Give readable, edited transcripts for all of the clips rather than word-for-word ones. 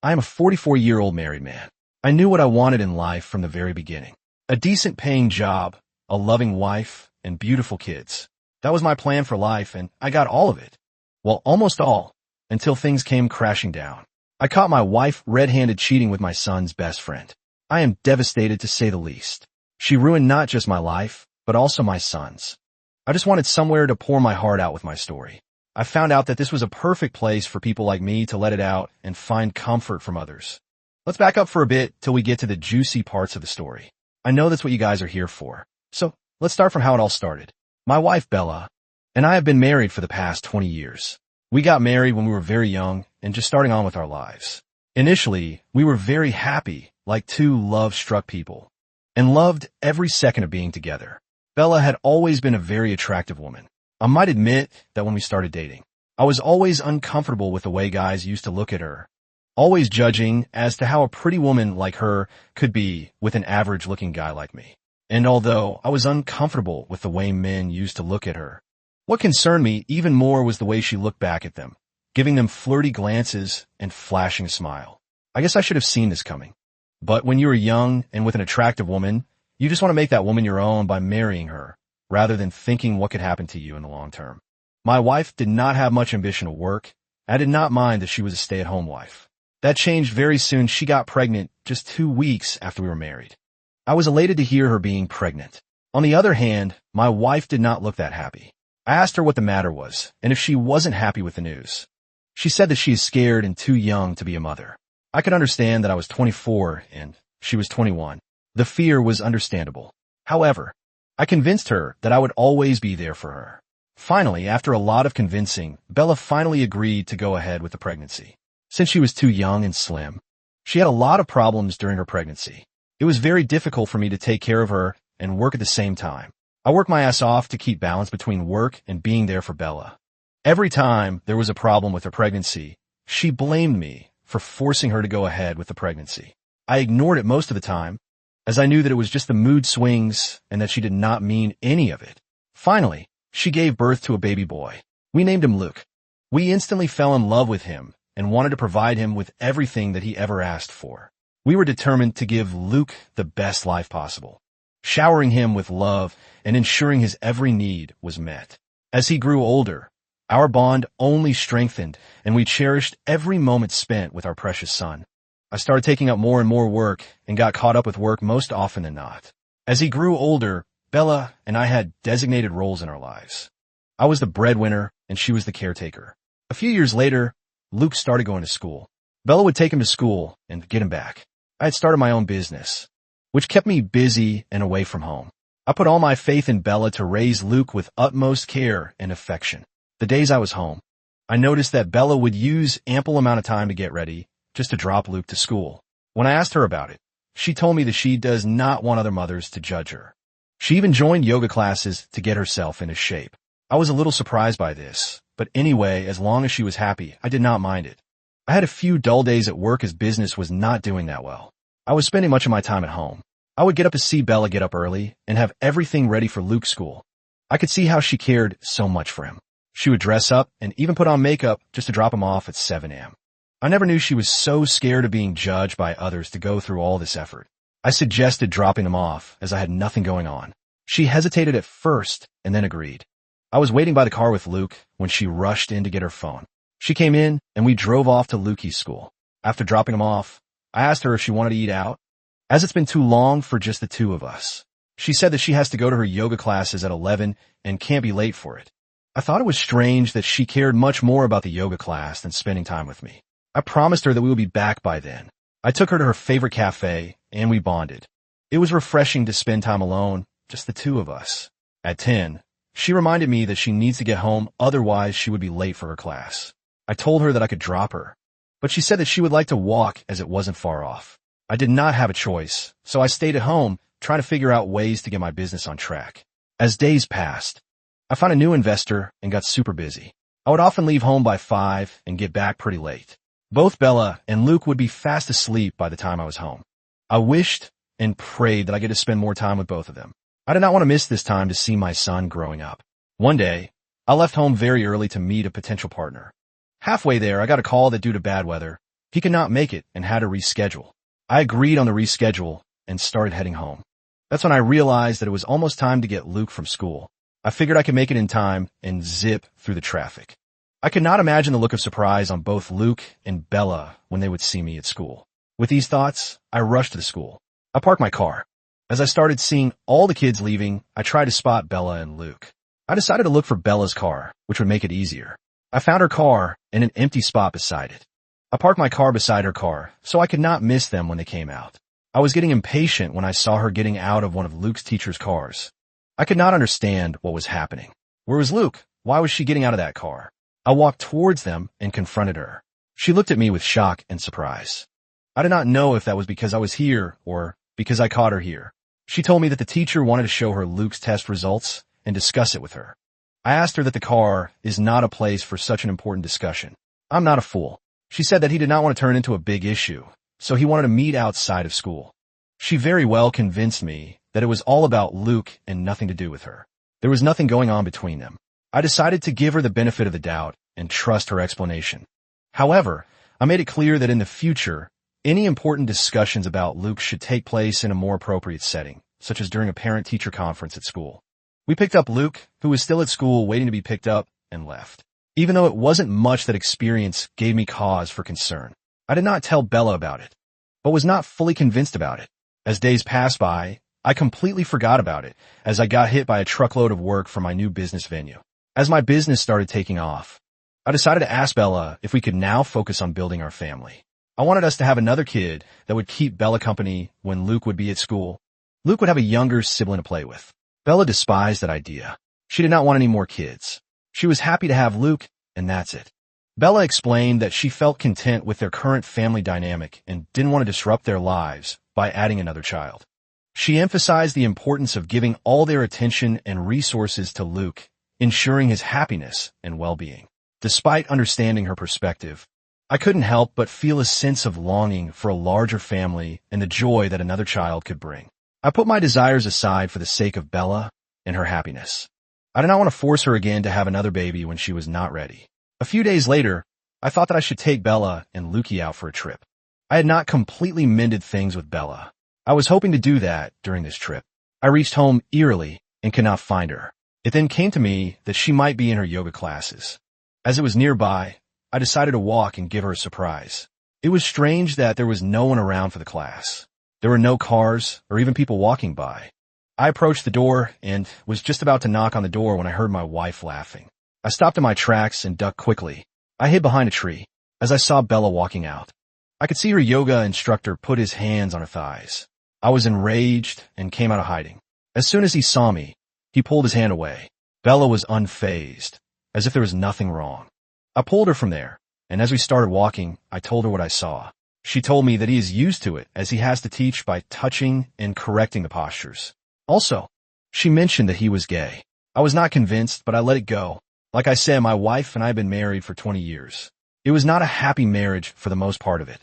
I am a 44-year-old married man. I knew what I wanted in life from the very beginning. A decent paying job, a loving wife, and beautiful kids. That was my plan for life, and I got all of it. Well, almost all, until things came crashing down. I caught my wife red-handed cheating with my son's best friend. I am devastated to say the least. She ruined not just my life, but also my son's. I just wanted somewhere to pour my heart out with my story. I found out that this was a perfect place for people like me to let it out and find comfort from others. Let's back up for a bit till we get to the juicy parts of the story. I know that's what you guys are here for. So let's start from how it all started. My wife, Bella, and I have been married for the past 20 years. We got married when we were very young and just starting on with our lives. Initially, we were very happy, like two love-struck people, and loved every second of being together. Bella had always been a very attractive woman. I might admit that when we started dating, I was always uncomfortable with the way guys used to look at her, always judging as to how a pretty woman like her could be with an average-looking guy like me. And although I was uncomfortable with the way men used to look at her, what concerned me even more was the way she looked back at them, giving them flirty glances and flashing a smile. I guess I should have seen this coming. But when you are young and with an attractive woman, you just want to make that woman your own by marrying her, rather than thinking what could happen to you in the long term. My wife did not have much ambition to work. I did not mind that she was a stay-at-home wife. That changed very soon. She got pregnant just 2 weeks after we were married. I was elated to hear her being pregnant. On the other hand, my wife did not look that happy. I asked her what the matter was, and if she wasn't happy with the news. She said that she is scared and too young to be a mother. I could understand that I was 24 and she was 21. The fear was understandable. However, I convinced her that I would always be there for her. Finally, after a lot of convincing, Bella finally agreed to go ahead with the pregnancy. Since she was too young and slim, she had a lot of problems during her pregnancy. It was very difficult for me to take care of her and work at the same time. I worked my ass off to keep balance between work and being there for Bella. Every time there was a problem with her pregnancy, she blamed me for forcing her to go ahead with the pregnancy. I ignored it most of the time, as I knew that it was just the mood swings and that she did not mean any of it. Finally, she gave birth to a baby boy. We named him Luke. We instantly fell in love with him and wanted to provide him with everything that he ever asked for. We were determined to give Luke the best life possible, showering him with love and ensuring his every need was met. As he grew older, our bond only strengthened and we cherished every moment spent with our precious son. I started taking up more and more work and got caught up with work most often than not. As he grew older, Bella and I had designated roles in our lives. I was the breadwinner and she was the caretaker. A few years later, Luke started going to school. Bella would take him to school and get him back. I had started my own business, which kept me busy and away from home. I put all my faith in Bella to raise Luke with utmost care and affection. The days I was home, I noticed that Bella would use ample amount of time to get ready, just to drop Luke to school. When I asked her about it, she told me that she does not want other mothers to judge her. She even joined yoga classes to get herself into shape. I was a little surprised by this, but anyway, as long as she was happy, I did not mind it. I had a few dull days at work as business was not doing that well. I was spending much of my time at home. I would get up to see Bella get up early and have everything ready for Luke's school. I could see how she cared so much for him. She would dress up and even put on makeup just to drop him off at 7 a.m. I never knew she was so scared of being judged by others to go through all this effort. I suggested dropping him off as I had nothing going on. She hesitated at first and then agreed. I was waiting by the car with Luke when she rushed in to get her phone. She came in and we drove off to Lukey's school. After dropping him off, I asked her if she wanted to eat out, as it's been too long for just the two of us. She said that she has to go to her yoga classes at 11 and can't be late for it. I thought it was strange that she cared much more about the yoga class than spending time with me. I promised her that we would be back by then. I took her to her favorite cafe, and we bonded. It was refreshing to spend time alone, just the two of us. At 10, she reminded me that she needs to get home, otherwise she would be late for her class. I told her that I could drop her, but she said that she would like to walk as it wasn't far off. I did not have a choice, so I stayed at home trying to figure out ways to get my business on track. As days passed, I found a new investor and got super busy. I would often leave home by 5 and get back pretty late. Both Bella and Luke would be fast asleep by the time I was home. I wished and prayed that I get to spend more time with both of them. I did not want to miss this time to see my son growing up. One day, I left home very early to meet a potential partner. Halfway there, I got a call that due to bad weather, He could not make it and had to reschedule. I agreed on the reschedule and started heading home. That's when I realized that it was almost time to get Luke from school. I figured I could make it in time and zip through the traffic. I could not imagine the look of surprise on both Luke and Bella when they would see me at school. With these thoughts, I rushed to the school. I parked my car. As I started seeing all the kids leaving, I tried to spot Bella and Luke. I decided to look for Bella's car, which would make it easier. I found her car in an empty spot beside it. I parked my car beside her car, so I could not miss them when they came out. I was getting impatient when I saw her getting out of one of Luke's teacher's cars. I could not understand what was happening. Where was Luke? Why was she getting out of that car? I walked towards them and confronted her. She looked at me with shock and surprise. I did not know if that was because I was here or because I caught her here. She told me that the teacher wanted to show her Luke's test results and discuss it with her. I asked her that the car is not a place for such an important discussion. I'm not a fool. She said that he did not want to turn into a big issue, so he wanted to meet outside of school. She very well convinced me that it was all about Luke and nothing to do with her. There was nothing going on between them. I decided to give her the benefit of the doubt and trust her explanation. However, I made it clear that in the future, any important discussions about Luke should take place in a more appropriate setting, such as during a parent-teacher conference at school. We picked up Luke, who was still at school waiting to be picked up, and left. Even though it wasn't much, that experience gave me cause for concern. I did not tell Bella about it, but was not fully convinced about it. As days passed by, I completely forgot about it as I got hit by a truckload of work for my new business venue. As my business started taking off, I decided to ask Bella if we could now focus on building our family. I wanted us to have another kid that would keep Bella company when Luke would be at school. Luke would have a younger sibling to play with. Bella despised that idea. She did not want any more kids. She was happy to have Luke, and that's it. Bella explained that she felt content with their current family dynamic and didn't want to disrupt their lives by adding another child. She emphasized the importance of giving all their attention and resources to Luke, ensuring his happiness and well-being. Despite understanding her perspective, I couldn't help but feel a sense of longing for a larger family and the joy that another child could bring. I put my desires aside for the sake of Bella and her happiness. I did not want to force her again to have another baby when she was not ready. A few days later, I thought that I should take Bella and Lukey out for a trip. I had not completely mended things with Bella. I was hoping to do that during this trip. I reached home eerily and could not find her. It then came to me that she might be in her yoga classes. As it was nearby, I decided to walk and give her a surprise. It was strange that there was no one around for the class. There were no cars or even people walking by. I approached the door and was just about to knock on the door when I heard my wife laughing. I stopped in my tracks and ducked quickly. I hid behind a tree as I saw Bella walking out. I could see her yoga instructor put his hands on her thighs. I was enraged and came out of hiding. As soon as he saw me, he pulled his hand away. Bella was unfazed, as if there was nothing wrong. I pulled her from there, and as we started walking, I told her what I saw. She told me that he is used to it, as he has to teach by touching and correcting the postures. Also, she mentioned that he was gay. I was not convinced, but I let it go. Like I said, my wife and I have been married for 20 years. It was not a happy marriage for the most part of it.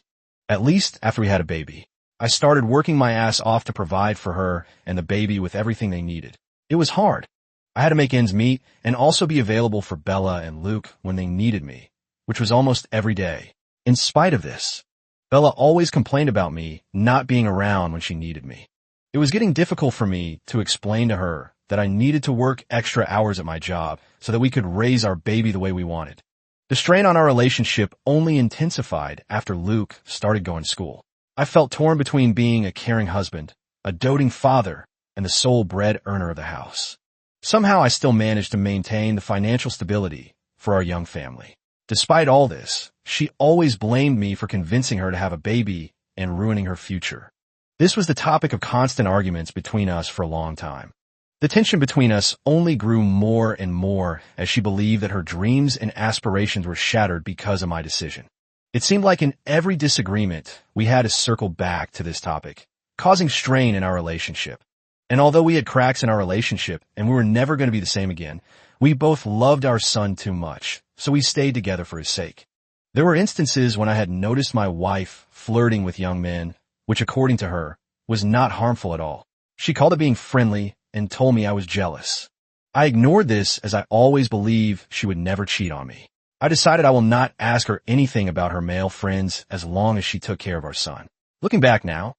At least after we had a baby. I started working my ass off to provide for her and the baby with everything they needed. It was hard. I had to make ends meet and also be available for Bella and Luke when they needed me, which was almost every day. In spite of this, Bella always complained about me not being around when she needed me. It was getting difficult for me to explain to her that I needed to work extra hours at my job so that we could raise our baby the way we wanted. The strain on our relationship only intensified after Luke started going to school. I felt torn between being a caring husband, a doting father, and the sole bread earner of the house. Somehow I still managed to maintain the financial stability for our young family. Despite all this, she always blamed me for convincing her to have a baby and ruining her future. This was the topic of constant arguments between us for a long time. The tension between us only grew more and more as she believed that her dreams and aspirations were shattered because of my decision. It seemed like in every disagreement, we had to circle back to this topic, causing strain in our relationship. And although we had cracks in our relationship and we were never going to be the same again, we both loved our son too much, so we stayed together for his sake. There were instances when I had noticed my wife flirting with young men, which according to her, was not harmful at all. She called it being friendly and told me I was jealous. I ignored this as I always believed she would never cheat on me. I decided I will not ask her anything about her male friends as long as she took care of our son. Looking back now,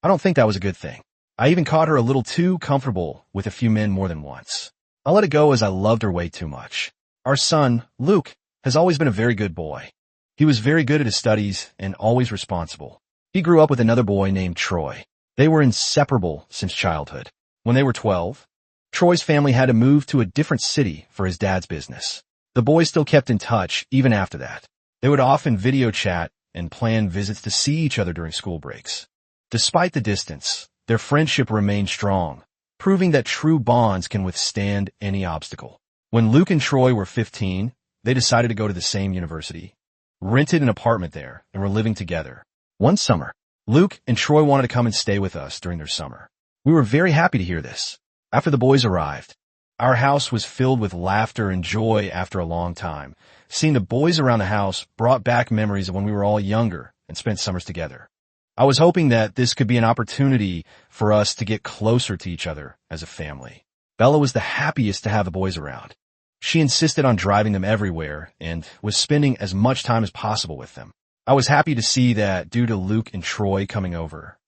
I don't think that was a good thing. I even caught her a little too comfortable with a few men more than once. I let it go as I loved her way too much. Our son, Luke, has always been a very good boy. He was very good at his studies and always responsible. He grew up with another boy named Troy. They were inseparable since childhood. When they were 12, Troy's family had to move to a different city for his dad's business. The boys still kept in touch even after that. They would often video chat and plan visits to see each other during school breaks. Despite the distance, their friendship remained strong, proving that true bonds can withstand any obstacle. When Luke and Troy were 15, they decided to go to the same university, rented an apartment there, and were living together. One summer, Luke and Troy wanted to come and stay with us during their summer. We were very happy to hear this. After the boys arrived, our house was filled with laughter and joy after a long time. Seeing the boys around the house brought back memories of when we were all younger and spent summers together. I was hoping that this could be an opportunity for us to get closer to each other as a family. Bella was the happiest to have the boys around. She insisted on driving them everywhere and was spending as much time as possible with them. I was happy to see that due to Luke and Troy coming over,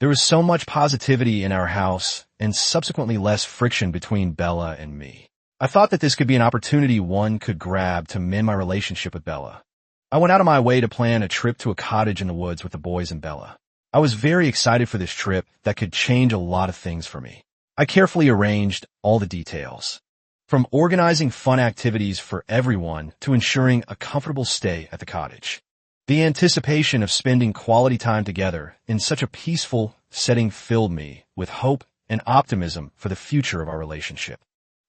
there was so much positivity in our house and subsequently less friction between Bella and me. I thought that this could be an opportunity one could grab to mend my relationship with Bella. I went out of my way to plan a trip to a cottage in the woods with the boys and Bella. I was very excited for this trip that could change a lot of things for me. I carefully arranged all the details, from organizing fun activities for everyone to ensuring a comfortable stay at the cottage. The anticipation of spending quality time together in such a peaceful setting filled me with hope and optimism for the future of our relationship.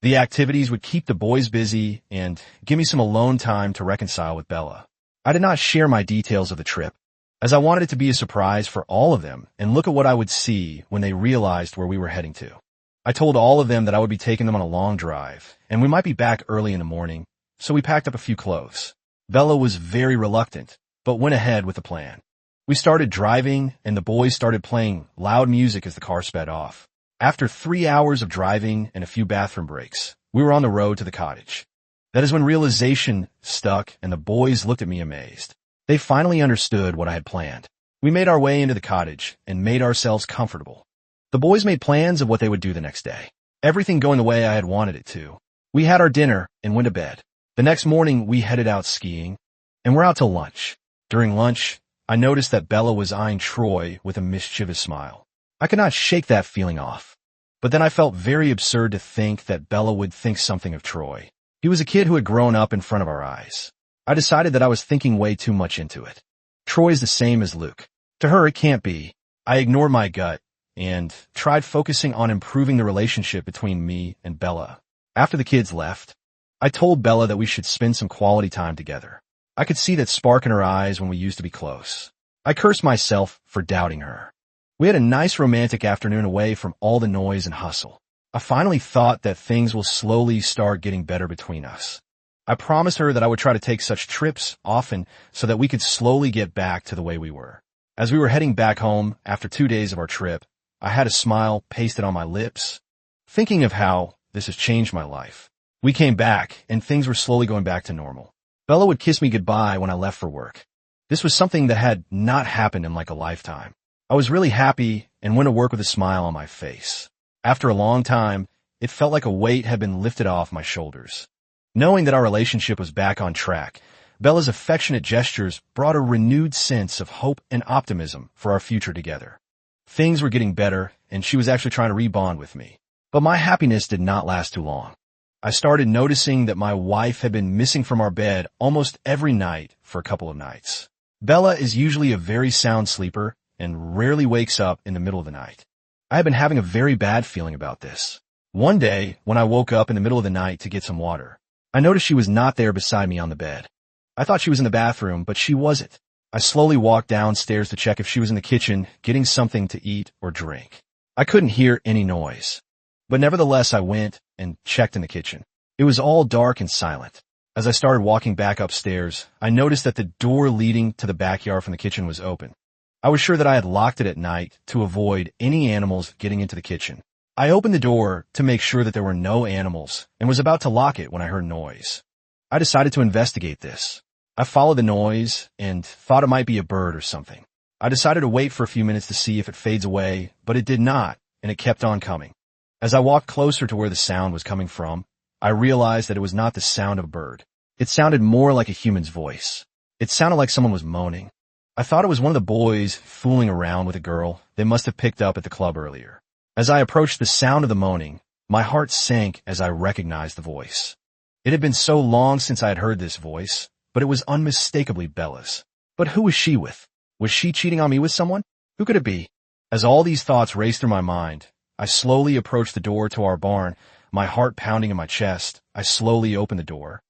The activities would keep the boys busy and give me some alone time to reconcile with Bella. I did not share my details of the trip, as I wanted it to be a surprise for all of them and look at what I would see when they realized where we were heading to. I told all of them that I would be taking them on a long drive, and we might be back early in the morning, so we packed up a few clothes. Bella was very reluctant, but went ahead with the plan. We started driving, and the boys started playing loud music as the car sped off. After 3 hours of driving and a few bathroom breaks, we were on the road to the cottage. That is when realization stuck and the boys looked at me amazed. They finally understood what I had planned. We made our way into the cottage and made ourselves comfortable. The boys made plans of what they would do the next day. Everything going the way I had wanted it to. We had our dinner and went to bed. The next morning we headed out skiing and we're out to lunch. During lunch, I noticed that Bella was eyeing Troy with a mischievous smile. I could not shake that feeling off. But then I felt very absurd to think that Bella would think something of Troy. He was a kid who had grown up in front of our eyes. I decided that I was thinking way too much into it. Troy is the same as Luke. To her, it can't be. I ignored my gut and tried focusing on improving the relationship between me and Bella. After the kids left, I told Bella that we should spend some quality time together. I could see that spark in her eyes when we used to be close. I cursed myself for doubting her. We had a nice romantic afternoon away from all the noise and hustle. I finally thought that things will slowly start getting better between us. I promised her that I would try to take such trips often so that we could slowly get back to the way we were. As we were heading back home after 2 days of our trip, I had a smile pasted on my lips, thinking of how this has changed my life. We came back and things were slowly going back to normal. Bella would kiss me goodbye when I left for work. This was something that had not happened in like a lifetime. I was really happy and went to work with a smile on my face. After a long time, it felt like a weight had been lifted off my shoulders. Knowing that our relationship was back on track, Bella's affectionate gestures brought a renewed sense of hope and optimism for our future together. Things were getting better, and she was actually trying to rebond with me. But my happiness did not last too long. I started noticing that my wife had been missing from our bed almost every night for a couple of nights. Bella is usually a very sound sleeper and rarely wakes up in the middle of the night. I had been having a very bad feeling about this. One day, when I woke up in the middle of the night to get some water, I noticed she was not there beside me on the bed. I thought she was in the bathroom, but she wasn't. I slowly walked downstairs to check if she was in the kitchen getting something to eat or drink. I couldn't hear any noise, but nevertheless I went and checked in the kitchen. It was all dark and silent. As I started walking back upstairs, I noticed that the door leading to the backyard from the kitchen was open. I was sure that I had locked it at night to avoid any animals getting into the kitchen. I opened the door to make sure that there were no animals and was about to lock it when I heard noise. I decided to investigate this. I followed the noise and thought it might be a bird or something. I decided to wait for a few minutes to see if it fades away, but it did not, and it kept on coming. As I walked closer to where the sound was coming from, I realized that it was not the sound of a bird. It sounded more like a human's voice. It sounded like someone was moaning. I thought it was one of the boys fooling around with a girl they must have picked up at the club earlier. As I approached the sound of the moaning, my heart sank as I recognized the voice. It had been so long since I had heard this voice, but it was unmistakably Bella's. But who was she with? Was she cheating on me with someone? Who could it be? As all these thoughts raced through my mind, I slowly approached the door to our barn, my heart pounding in my chest. I slowly opened the door,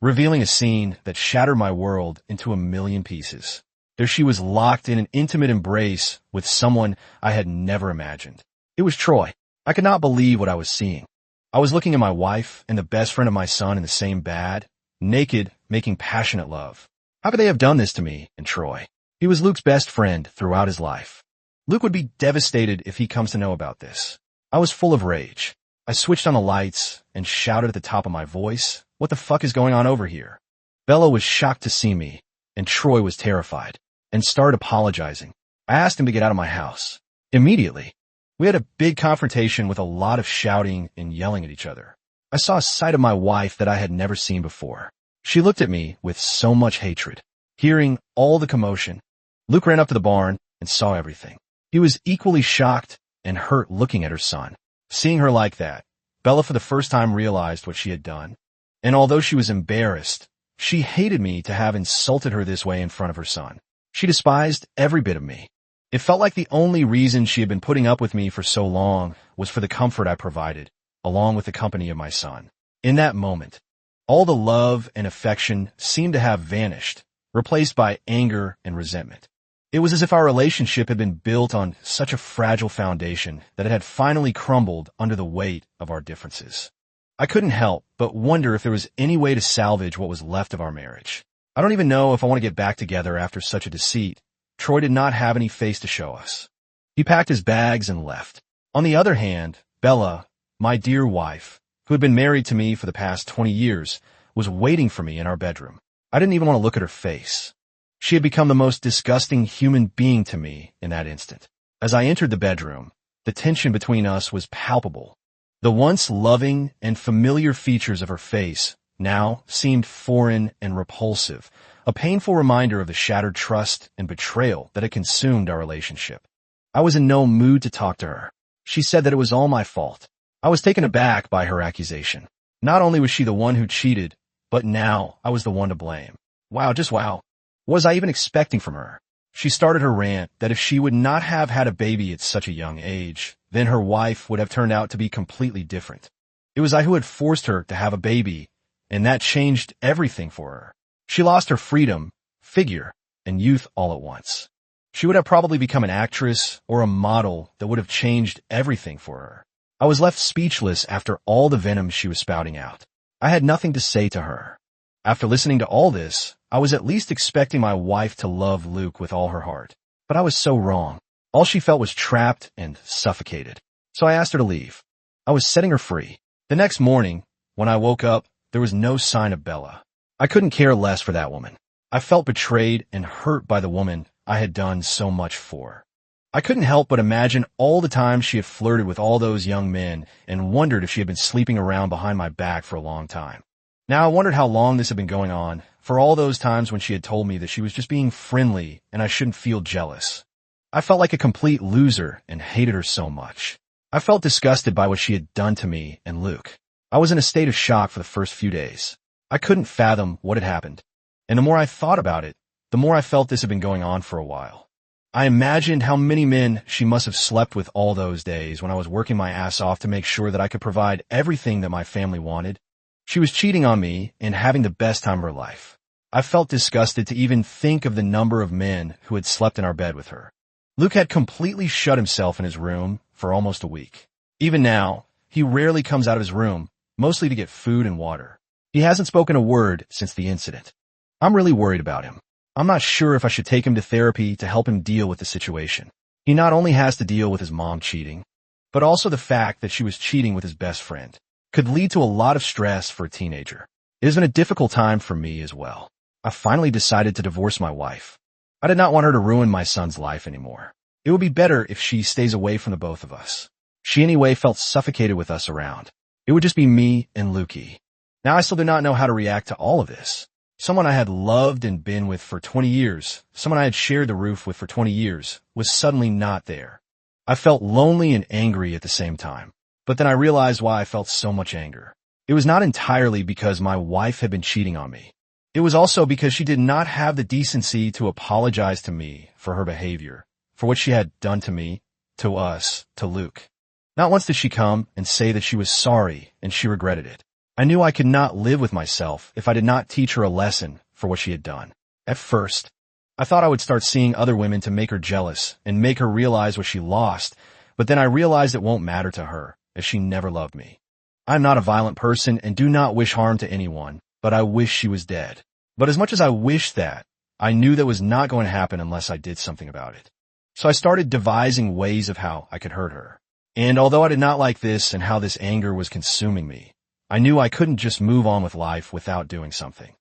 revealing a scene that shattered my world into a million pieces. There she was, locked in an intimate embrace with someone I had never imagined. It was Troy. I could not believe what I was seeing. I was looking at my wife and the best friend of my son in the same bed, naked, making passionate love. How could they have done this to me and Troy? He was Luke's best friend throughout his life. Luke would be devastated if he comes to know about this. I was full of rage. I switched on the lights and shouted at the top of my voice, "What the fuck is going on over here?" Bella was shocked to see me, and Troy was terrified and started apologizing. I asked him to get out of my house. Immediately, we had a big confrontation with a lot of shouting and yelling at each other. I saw a side of my wife that I had never seen before. She looked at me with so much hatred. Hearing all the commotion, Luke ran up to the barn and saw everything. He was equally shocked and hurt looking at her son. Seeing her like that, Bella for the first time realized what she had done. And although she was embarrassed, she hated me to have insulted her this way in front of her son. She despised every bit of me. It felt like the only reason she had been putting up with me for so long was for the comfort I provided, along with the company of my son. In that moment, all the love and affection seemed to have vanished, replaced by anger and resentment. It was as if our relationship had been built on such a fragile foundation that it had finally crumbled under the weight of our differences. I couldn't help but wonder if there was any way to salvage what was left of our marriage. I don't even know if I want to get back together after such a deceit. Troy did not have any face to show us. He packed his bags and left. On the other hand, Bella, my dear wife, who had been married to me for the past 20 years, was waiting for me in our bedroom. I didn't even want to look at her face. She had become the most disgusting human being to me in that instant. As I entered the bedroom, the tension between us was palpable. The once loving and familiar features of her face now seemed foreign and repulsive, a painful reminder of the shattered trust and betrayal that had consumed our relationship. I was in no mood to talk to her. She said that it was all my fault. I was taken aback by her accusation. Not only was she the one who cheated, but now I was the one to blame. Wow, just wow. What was I even expecting from her? She started her rant that if she would not have had a baby at such a young age, then her wife would have turned out to be completely different. It was I who had forced her to have a baby, and that changed everything for her. She lost her freedom, figure, and youth all at once. She would have probably become an actress or a model that would have changed everything for her. I was left speechless after all the venom she was spouting out. I had nothing to say to her. After listening to all this, I was at least expecting my wife to love Luke with all her heart. But I was so wrong. All she felt was trapped and suffocated. So I asked her to leave. I was setting her free. The next morning, when I woke up, there was no sign of Bella. I couldn't care less for that woman. I felt betrayed and hurt by the woman I had done so much for. I couldn't help but imagine all the times she had flirted with all those young men and wondered if she had been sleeping around behind my back for a long time. Now I wondered how long this had been going on, for all those times when she had told me that she was just being friendly and I shouldn't feel jealous. I felt like a complete loser and hated her so much. I felt disgusted by what she had done to me and Luke. I was in a state of shock for the first few days. I couldn't fathom what had happened. And the more I thought about it, the more I felt this had been going on for a while. I imagined how many men she must have slept with all those days when I was working my ass off to make sure that I could provide everything that my family wanted. She was cheating on me and having the best time of her life. I felt disgusted to even think of the number of men who had slept in our bed with her. Luke had completely shut himself in his room for almost a week. Even now, he rarely comes out of his room, mostly to get food and water. He hasn't spoken a word since the incident. I'm really worried about him. I'm not sure if I should take him to therapy to help him deal with the situation. He not only has to deal with his mom cheating, but also the fact that she was cheating with his best friend. Could lead to a lot of stress for a teenager. It has been a difficult time for me as well. I finally decided to divorce my wife. I did not want her to ruin my son's life anymore. It would be better if she stays away from the both of us. She anyway felt suffocated with us around. It would just be me and Lukey. Now I still do not know how to react to all of this. Someone I had loved and been with for 20 years, someone I had shared the roof with for 20 years, was suddenly not there. I felt lonely and angry at the same time. But then I realized why I felt so much anger. It was not entirely because my wife had been cheating on me. It was also because she did not have the decency to apologize to me for her behavior, for what she had done to me, to us, to Luke. Not once did she come and say that she was sorry and she regretted it. I knew I could not live with myself if I did not teach her a lesson for what she had done. At first, I thought I would start seeing other women to make her jealous and make her realize what she lost, but then I realized it won't matter to her, as she never loved me. I am not a violent person and do not wish harm to anyone, but I wish she was dead. But as much as I wished that, I knew that was not going to happen unless I did something about it. So I started devising ways of how I could hurt her. And although I did not like this and how this anger was consuming me, I knew I couldn't just move on with life without doing something.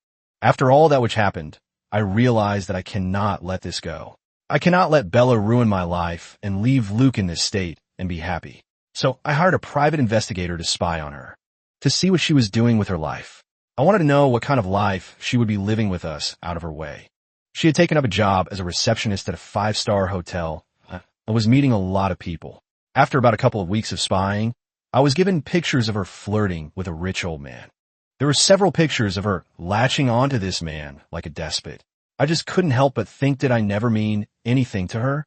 After all that which happened, I realized that I cannot let this go. I cannot let Bella ruin my life and leave Luke in this state and be happy. So I hired a private investigator to spy on her, to see what she was doing with her life. I wanted to know what kind of life she would be living with us out of her way. She had taken up a job as a receptionist at a 5-star hotel and was meeting a lot of people. After about a couple of weeks of spying, I was given pictures of her flirting with a rich old man. There were several pictures of her latching onto this man like a despot. I just couldn't help but think, did I never mean anything to her?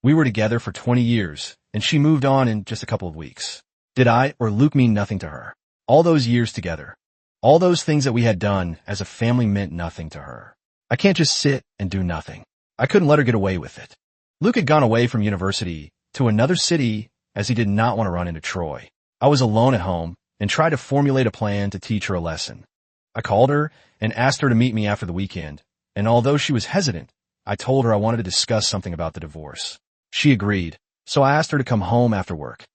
We were together for 20 years, and she moved on in just a couple of weeks. Did I or Luke mean nothing to her? All those years together, all those things that we had done as a family meant nothing to her. I can't just sit and do nothing. I couldn't let her get away with it. Luke had gone away from university to another city as he did not want to run into Troy. I was alone at home and tried to formulate a plan to teach her a lesson. I called her and asked her to meet me after the weekend, and although she was hesitant, I told her I wanted to discuss something about the divorce. She agreed, so I asked her to come home after work.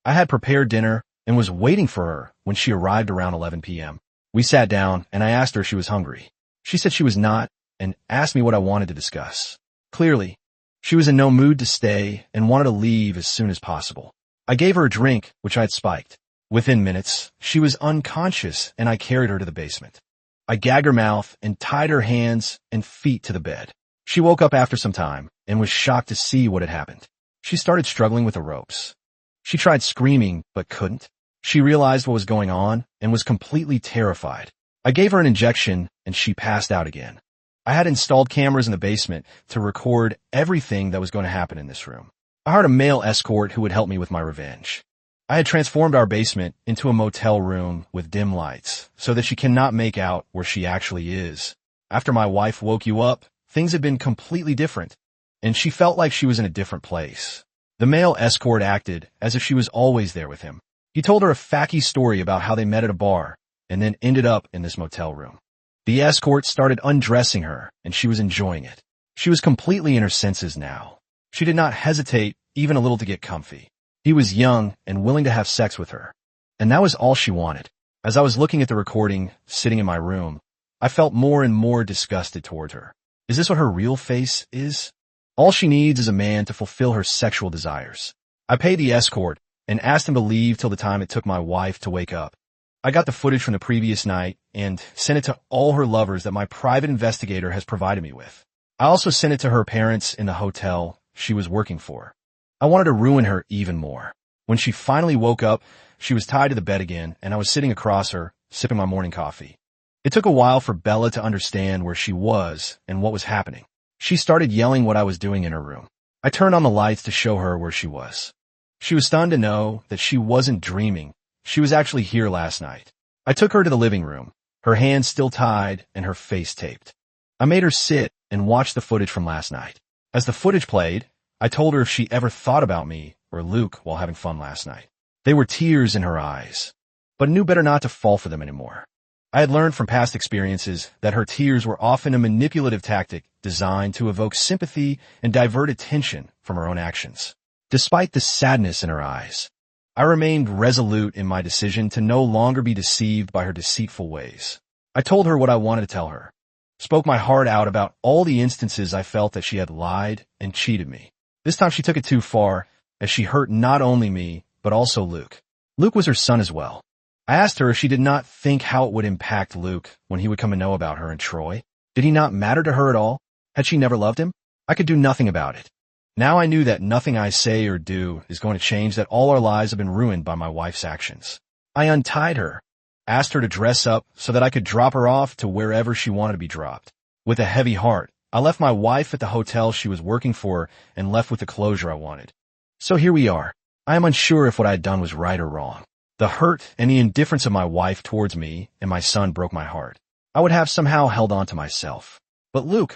I had prepared dinner and was waiting for her when she arrived around 11 p.m. We sat down and I asked her if she was hungry. She said she was not and asked me what I wanted to discuss. Clearly, she was in no mood to stay and wanted to leave as soon as possible. I gave her a drink, which I had spiked. Within minutes, she was unconscious and I carried her to the basement. I gagged her mouth and tied her hands and feet to the bed. She woke up after some time and was shocked to see what had happened. She started struggling with the ropes. She tried screaming, but couldn't. She realized what was going on and was completely terrified. I gave her an injection and she passed out again. I had installed cameras in the basement to record everything that was going to happen in this room. I hired a male escort who would help me with my revenge. I had transformed our basement into a motel room with dim lights so that she cannot make out where she actually is. After my wife woke you up, things had been completely different, and she felt like she was in a different place. The male escort acted as if she was always there with him. He told her a facky story about how they met at a bar and then ended up in this motel room. The escort started undressing her, and she was enjoying it. She was completely in her senses now. She did not hesitate even a little to get comfy. He was young and willing to have sex with her, and that was all she wanted. As I was looking at the recording, sitting in my room, I felt more and more disgusted toward her. Is this what her real face is? All she needs is a man to fulfill her sexual desires. I paid the escort and asked him to leave till the time it took my wife to wake up. I got the footage from the previous night and sent it to all her lovers that my private investigator has provided me with. I also sent it to her parents in the hotel she was working for. I wanted to ruin her even more. When she finally woke up, she was tied to the bed again, and I was sitting across her, sipping my morning coffee. It took a while for Bella to understand where she was and what was happening. She started yelling what I was doing in her room. I turned on the lights to show her where she was. She was stunned to know that she wasn't dreaming. She was actually here last night. I took her to the living room, her hands still tied and her face taped. I made her sit and watch the footage from last night. As the footage played, I told her if she ever thought about me or Luke while having fun last night. There were tears in her eyes, but knew better not to fall for them anymore. I had learned from past experiences that her tears were often a manipulative tactic designed to evoke sympathy and divert attention from her own actions. Despite the sadness in her eyes, I remained resolute in my decision to no longer be deceived by her deceitful ways. I told her what I wanted to tell her. Spoke my heart out about all the instances I felt that she had lied and cheated me. This time she took it too far, as she hurt not only me, but also Luke. Luke was her son as well. I asked her if she did not think how it would impact Luke when he would come to know about her and Troy. Did he not matter to her at all? Had she never loved him? I could do nothing about it. Now I knew that nothing I say or do is going to change, that all our lives have been ruined by my wife's actions. I untied her, asked her to dress up so that I could drop her off to wherever she wanted to be dropped. With a heavy heart, I left my wife at the hotel she was working for and left with the closure I wanted. So here we are. I am unsure if what I had done was right or wrong. The hurt and the indifference of my wife towards me and my son broke my heart. I would have somehow held on to myself. But Luke,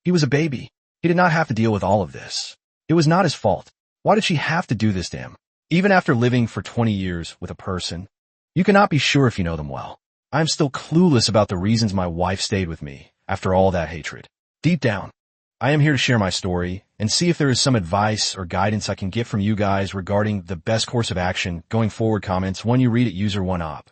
he was a baby. He did not have to deal with all of this. It was not his fault. Why did she have to do this to him? Even after living for 20 years with a person, you cannot be sure if you know them well. I am still clueless about the reasons my wife stayed with me after all that hatred. Deep down, I am here to share my story and see if there is some advice or guidance I can get from you guys regarding the best course of action going forward. Comments when you read it, user 1op.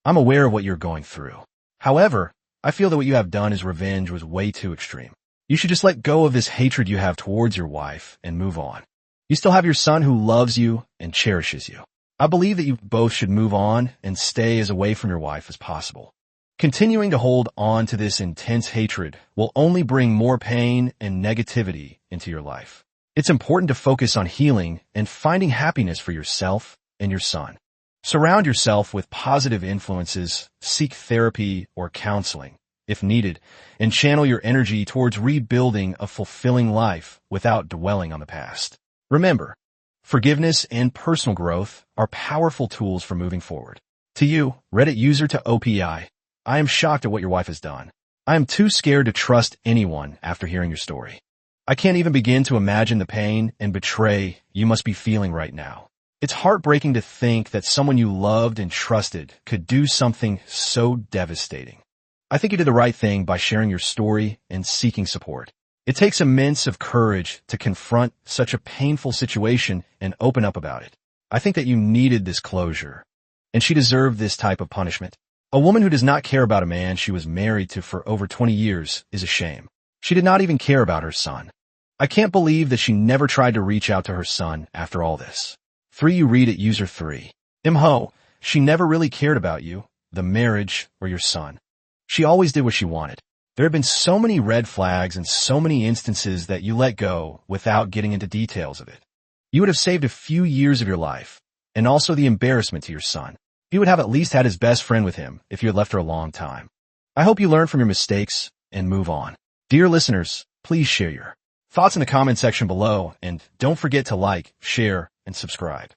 I'm aware of what you're going through. However, I feel that what you have done as revenge was way too extreme. You should just let go of this hatred you have towards your wife and move on. You still have your son who loves you and cherishes you. I believe that you both should move on and stay as away from your wife as possible. Continuing to hold on to this intense hatred will only bring more pain and negativity into your life. It's important to focus on healing and finding happiness for yourself and your son. Surround yourself with positive influences, seek therapy or counseling, if needed, and channel your energy towards rebuilding a fulfilling life without dwelling on the past. Remember, forgiveness and personal growth are powerful tools for moving forward. To you, Reddit user to OPI, I am shocked at what your wife has done. I am too scared to trust anyone after hearing your story. I can't even begin to imagine the pain and betrayal you must be feeling right now. It's heartbreaking to think that someone you loved and trusted could do something so devastating. I think you did the right thing by sharing your story and seeking support. It takes immense of courage to confront such a painful situation and open up about it. I think that you needed this closure, and she deserved this type of punishment. A woman who does not care about a man she was married to for over 20 years is a shame. She did not even care about her son. I can't believe that she never tried to reach out to her son after all this. 3. You read it, user 3. Imho, she never really cared about you, the marriage, or your son. She always did what she wanted. There have been so many red flags and so many instances that you let go without getting into details of it. You would have saved a few years of your life, and also the embarrassment to your son. He would have at least had his best friend with him if you had left her a long time. I hope you learn from your mistakes and move on. Dear listeners, please share your thoughts in the comment section below, and don't forget to like, share, and subscribe.